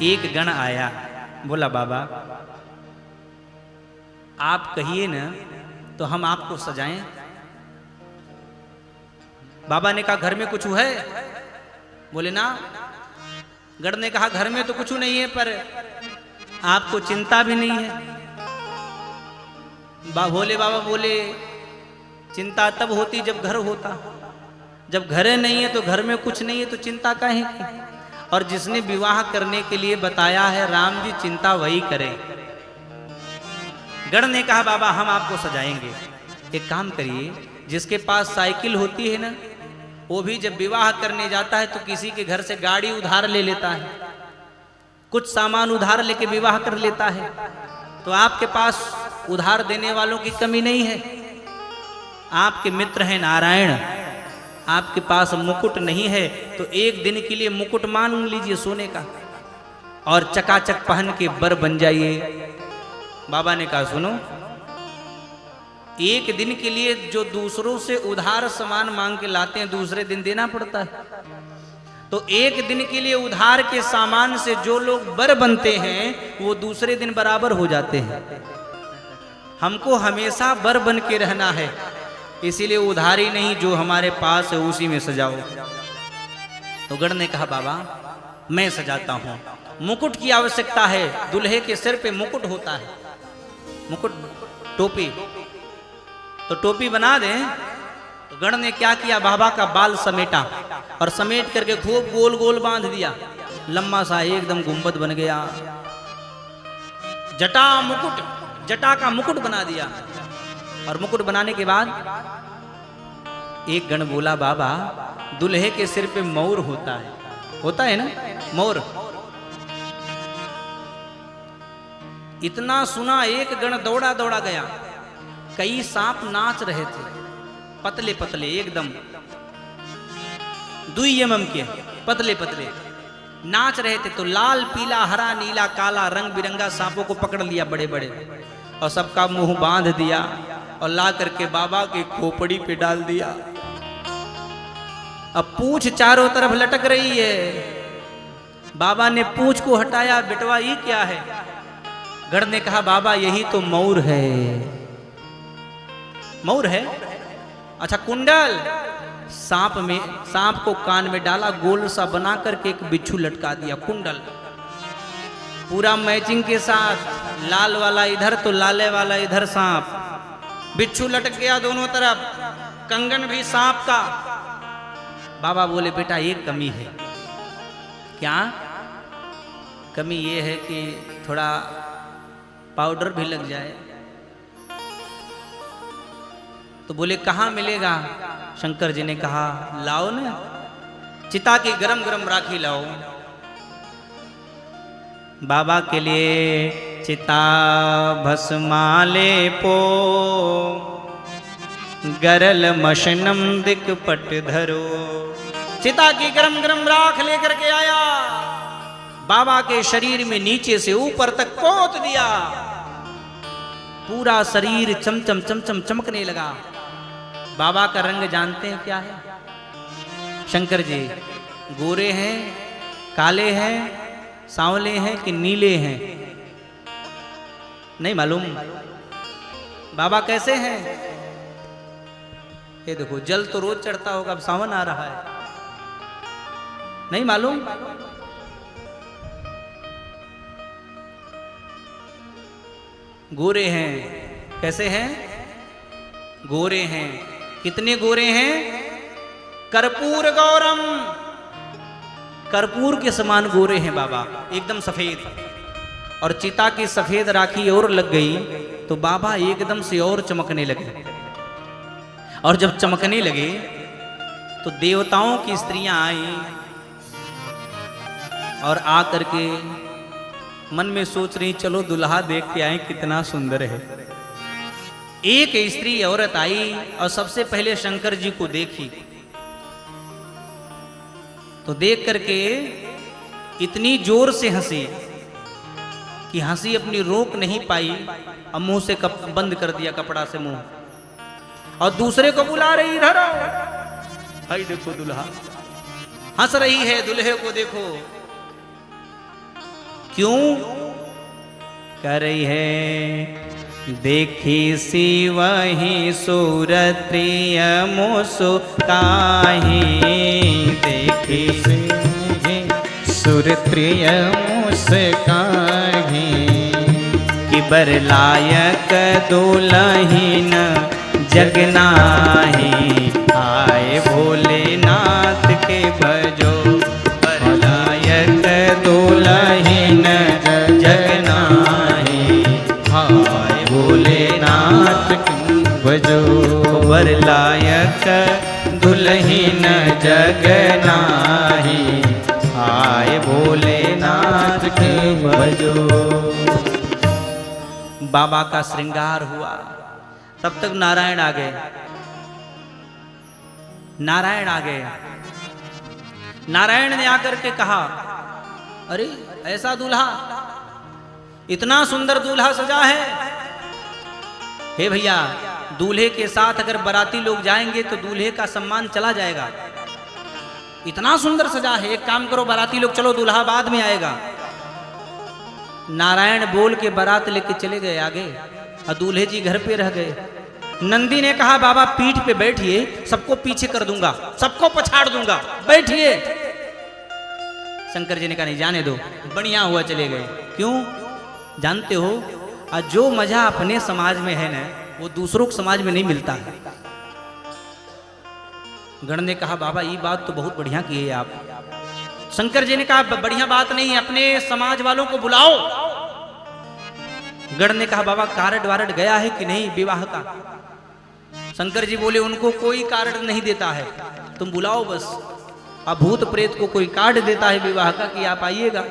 एक गण आया, बोला बाबा आप कहिए ना तो हम आपको सजाएं। बाबा ने कहा घर में कुछ है? बोले ना। गण ने कहा घर में तो कुछ नहीं है, पर आपको चिंता भी नहीं है। भोले बाबा बोले चिंता तब होती जब घर होता, जब घर नहीं है तो घर में कुछ नहीं है तो चिंता काहे की? और जिसने विवाह करने के लिए बताया है राम जी, चिंता वही करे। गण ने कहा बाबा हम आपको सजाएंगे। एक काम करिए, जिसके पास साइकिल होती है ना, वो भी जब विवाह करने जाता है तो किसी के घर से गाड़ी उधार ले लेता है, कुछ सामान उधार लेके विवाह कर लेता है। तो आपके पास उधार देने वालों की कमी नहीं है। आपके मित्र हैं नारायण, आपके पास मुकुट नहीं है तो एक दिन के लिए मुकुट मांग लीजिए सोने का और चकाचक पहन के बर बन जाइए। बाबा ने कहा सुनो, एक दिन के लिए जो दूसरों से उधार सामान मांग के लाते हैं दूसरे दिन देना पड़ता है, तो एक दिन के लिए उधार के सामान से जो लोग बर बनते हैं वो दूसरे दिन बराबर हो जाते हैं। हमको हमेशा बर बन के रहना है, इसीलिए उधारी नहीं, जो हमारे पास है उसी में सजाओ। तो गण ने कहा बाबा मैं सजाता हूं। मुकुट की आवश्यकता है, दुल्हे के सिर पे मुकुट होता है, मुकुट टोपी, तो टोपी बना दें। तो गण ने क्या किया, बाबा का बाल समेटा और समेट करके खूब गोल गोल बांध दिया, लंबा सा एकदम गुंबद बन गया। जटा मुकुट, जटा का मुकुट बना दिया। और मुकुट बनाने के बाद एक गण बोला बाबा दुल्हे के सिर पे मोर होता है ना मोर। इतना सुना एक गण दौड़ा दौड़ा गया। कई सांप नाच रहे थे, पतले पतले एकदम 2 mm के पतले पतले नाच रहे थे। तो लाल पीला हरा नीला काला रंग बिरंगा सांपों को पकड़ लिया बड़े बड़े और सबका मुंह बांध दिया और ला करके बाबा की खोपड़ी पे डाल दिया। अब पूंछ चारों तरफ लटक रही है। बाबा ने पूंछ को हटाया, बेटवा ये क्या है? गण ने कहा बाबा यही तो मोर है। मोर है? अच्छा कुंडल। सांप को कान में डाला, गोल सा बना करके एक बिच्छू लटका दिया, कुंडल पूरा मैचिंग के साथ, लाल वाला इधर तो लाले वाला इधर सांप, बिच्छू लटक गया दोनों तरफ, कंगन भी सांप का। बाबा बोले बेटा एक कमी है। क्या कमी? ये है कि थोड़ा पाउडर भी लग जाए। तो बोले कहाँ मिलेगा? शंकर जी ने कहा लाओ ना, चिता की गरम गरम राखी लाओ। बाबा के लिए चिता भस्माले पो, गरल मशनम दिक्पट धरो। चिता की गरम गरम राख लेकर के आया, बाबा के शरीर में नीचे से ऊपर तक पोंछ दिया। पूरा शरीर चमचम चमचम चमकने लगा। बाबा का रंग जानते हैं क्या है? शंकर जी गोरे हैं, काले हैं, सांवले हैं कि नीले हैं? नहीं मालूम। बाबा कैसे हैं? ये देखो जल तो रोज चढ़ता होगा, अब सावन आ रहा है, नहीं मालूम। गोरे हैं। कैसे हैं? गोरे हैं। कितने गोरे हैं? कर्पूर गौरम, कर्पूर के समान गोरे हैं बाबा, एकदम सफेद। और चिता की सफेद राखी और लग गई तो बाबा एकदम से और चमकने लगे। और जब चमकने लगे तो देवताओं की स्त्रियां आई और आ करके मन में सोच रही चलो दुल्हा देख के आए कितना सुंदर है। एक स्त्री औरत आई और सबसे पहले शंकर जी को देखी। तो देख करके इतनी जोर से हंसी कि हंसी अपनी रोक नहीं पाई और मुंह से बंद कर दिया कपड़ा से मुंह, और दूसरे को बुला रही इधर आओ, भाई देखो दुल्हा हंस रही है, दुल्हे को देखो। क्यों कह रही है? देखी सी वही सूरत प्रिय मुस्काही, देखी सी सूरत प्रिय मुस्काही, कि बरलायक दुल्हीन जगनाही, आए भोलेनाथ के भजो, बरलायक दुल्हीन जगनाही, हाय भोलेनाथ की भजो, बरलायक दुल्हीन जगनाही, आए भोलेनाथ के भजो। बाबा का श्रृंगार हुआ, तब तक नारायण आ गए। नारायण आ गए। नारायण ने आकर के कहा, अरे ऐसा दूल्हा, इतना सुंदर दूल्हा सजा है। हे भैया, दूल्हे के साथ अगर बाराती लोग जाएंगे तो दूल्हे का सम्मान चला जाएगा। इतना सुंदर सजा है, एक काम करो बाराती लोग चलो, दूल्हा बाद में आएगा। नारायण बोल के बारात लेके चले गए आगे, और दूल्हे जी घर पे रह गए। नंदी ने कहा, बाबा पीठ पे बैठिए, सबको पीछे कर दूंगा, सबको पछाड़ दूंगा, बैठिए। शंकर जी ने कहा, नहीं जाने दो, बढ़िया हुआ, चले गए। क्यों? जानते हो, आज जो मजा अपने समाज में है ना, वो दूसरों के समाज में नहीं मिलता है। गण ने कहा, बाबा ये बात तो बहुत बढ़िया की है आप। शंकर जी ने कहा, बढ़िया बात नहीं, अपने समाज वालों को बुलाओ। गण ने कहा, बाबा कार्ड वारड गया है कि नहीं विवाह का? शंकर जी बोले, उनको कोई कार्ड नहीं देता है, तुम बुलाओ बस। अब भूत प्रेत को कोई कार्ड देता है विवाह का कि आप आइएगा?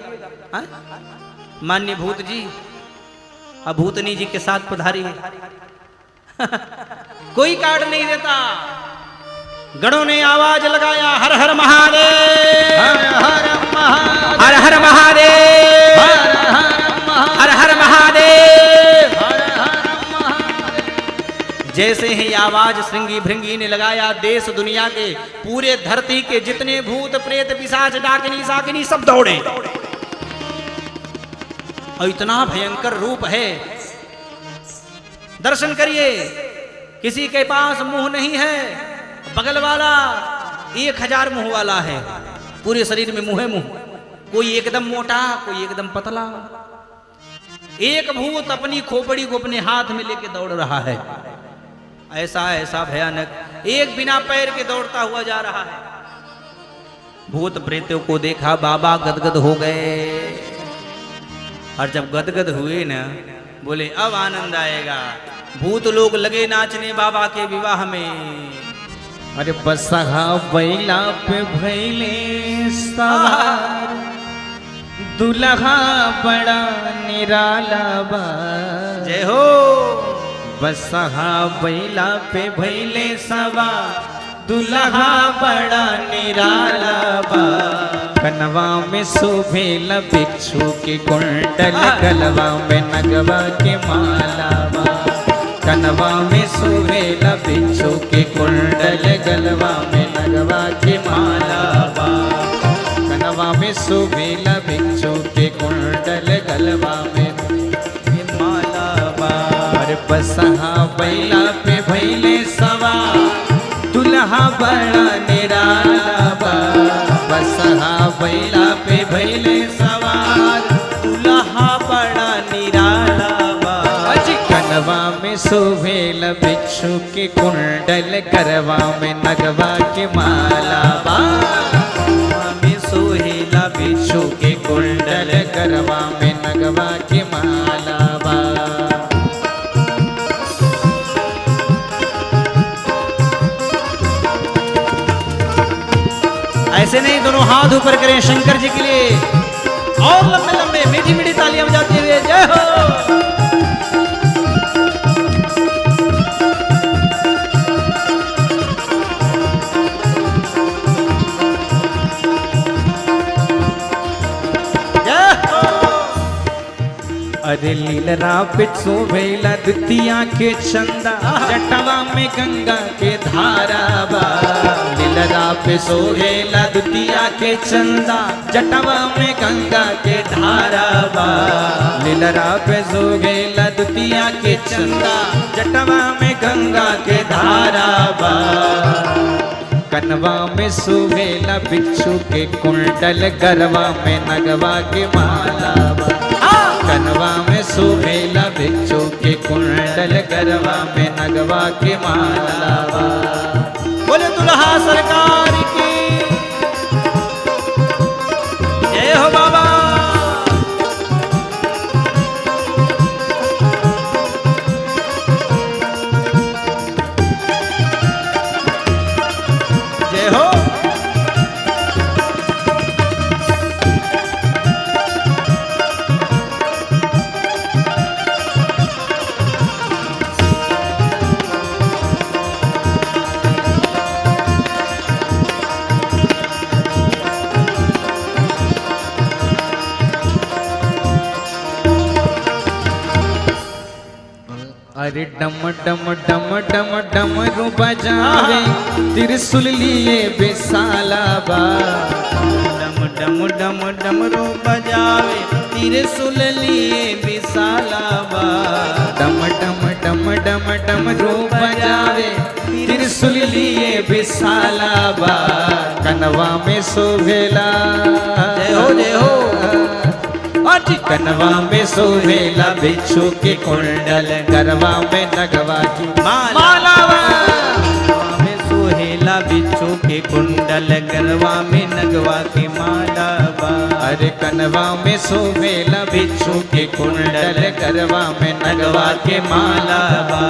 मान्य भूत जी, अब भूतनी जी के साथ पधारिए। कोई कार्ड नहीं देता। गणों ने आवाज लगाया, हर हर महादेव, हर हर महादेव, हर हर महादेव, हर हर महादेव, हर हर महादेव। जैसे ही आवाज श्रृंगी भृंगी ने लगाया, देश दुनिया के पूरे धरती के जितने भूत प्रेत पिशाच डाकिनी साकिनी सब दौड़े। और इतना भयंकर रूप है, दर्शन करिए। किसी के पास मुंह नहीं है, बगल वाला 1000 मुंह वाला है, पूरे शरीर में मुंह है मुंह। कोई एकदम मोटा, कोई एकदम पतला। एक भूत अपनी खोपड़ी को अपने हाथ में लेके दौड़ रहा है। ऐसा ऐसा भयानक, एक बिना पैर के दौड़ता हुआ जा रहा है। भूत प्रेतों को देखा, बाबा गदगद हो गए। और जब गदगद हुए ना, बोले अब आनंद आएगा। भूत लोग लगे नाचने बाबा के विवाह में। अरे बसहा बैला पे भैले सवार, दुल्हा बड़ा निराला बा। जय हो। बसहा बैला पे भैले सवार, दुल्हा बड़ा निराला बा। कनवा में शोभेला भिक्षु के कुंडल, गलवा में नगवा के माला बा। कनवा में शोभेला भिक्षु के कुंडल, गलवा में नगवा के माला बा। कनवा में शोभेला भिक्षु के कुंडल, गलवा में माला बा। और बसहा बैला पे भैले सवार, दुल्हा बड़ा निराला बा। बसहा बैला पे भैले सवार, दुल्हा बड़ा निराला बा। कनवा में शोभेला भिक्षु के कुंडल, करवा में नगवा के माला बा। में सोहेला भिक्षु के कुंडल, करवा में नगवा के माला बा। ऐसे नहीं, दोनों हाथ ऊपर करें शंकर जी के लिए, और लंबे लंबे मीठी मीठी तालियां बजाते हुए जय हो। अरे लीलरा पिट्सो भेला दुतिया के चंदा जटवा में गंगा के धारा बा लीलरा पे सोहेला दुतिया के चंदा जटवा में गंगा के धारा बा लीलरा पे सोहेला दुतिया के चंदा जटवा में गंगा के धारा बा कनवा में सुहेला बिच्छू के कुंडल गरवा में नगवा के माला बा कनवा में सुहेला बिच्छू के कुंडल गरवा में नगवा के माला बा बोले दुल्हा सरकार की जय हो बाबा। जय हो। अरे डम डम डम डम डमरू बजावे त्रिशूल लिए बेसाला बा डम डम डम डमरू बजावे त्रिशूल लिए विशाला बा डम डम डम डम डमरू बजावे त्रिशूल लिए बेसाला बा कनवा में शोभेला जय हो जय हो। कनवा में सोहेला बिच्छू के कुंडल गरवा में नगवा की माला में सोहेला बिच्छू के कुंडल गरवा में नगवा के माला बा अरे कनवा में सोहेला बिच्छू के कुंडल गरवा में नगवा के माला बा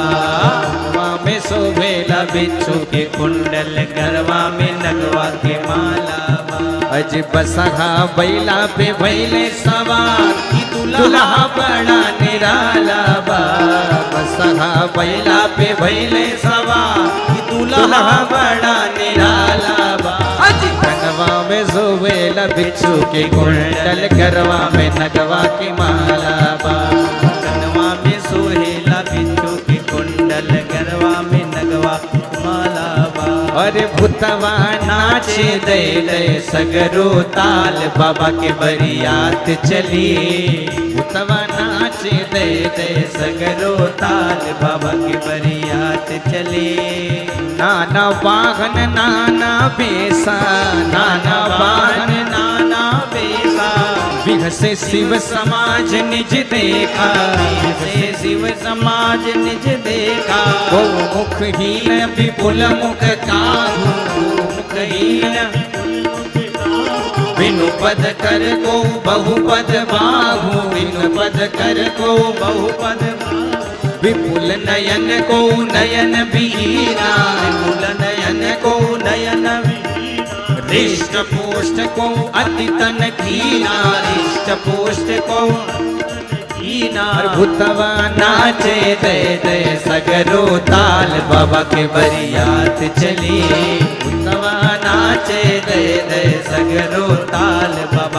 कनवा में सोहेला बिच्छू के कुंडल गरवा में नगवा के माला बा अज बसहा बैला पे भैले सवार दुल्हा बड़ा निराला बा बसहा बैला पे भैले सवार दुल्हा बड़ा निराला बा कनवा में सोहेला बिच्छू के कुंडल गरवा में नगवा की माला बा कनवा में सोहेला बिच्छू के कुंडल गरवा में नगवा माला बा अरे भूतवा नाचे दे दे सगरो ताल बाबा के बरियात चली भूतवा नाचे दे दे सगरो ताल बाबा की बरियात चले नाना वाहन नाना बेसा नाना वाहन नाना बेसा विघसे शिव समाज निज देखा से शिव समाज निज देखा गौ मुखहीन विपुल मुख काहू मुखहीन बिनु पद कर को बहुपद बाहू बिनु पद कर को बहुपद विपुल नयन को नयन बीना विपुल नयन को नयन हृष्ट पुष्ट को अति तन कीना हृष्ट पुष्ट को कीना भूतवा नाचे दे दे सगरो ताल बाबा के बरियात चली भूतवा नाचे दे दे सगरो ताल बाबा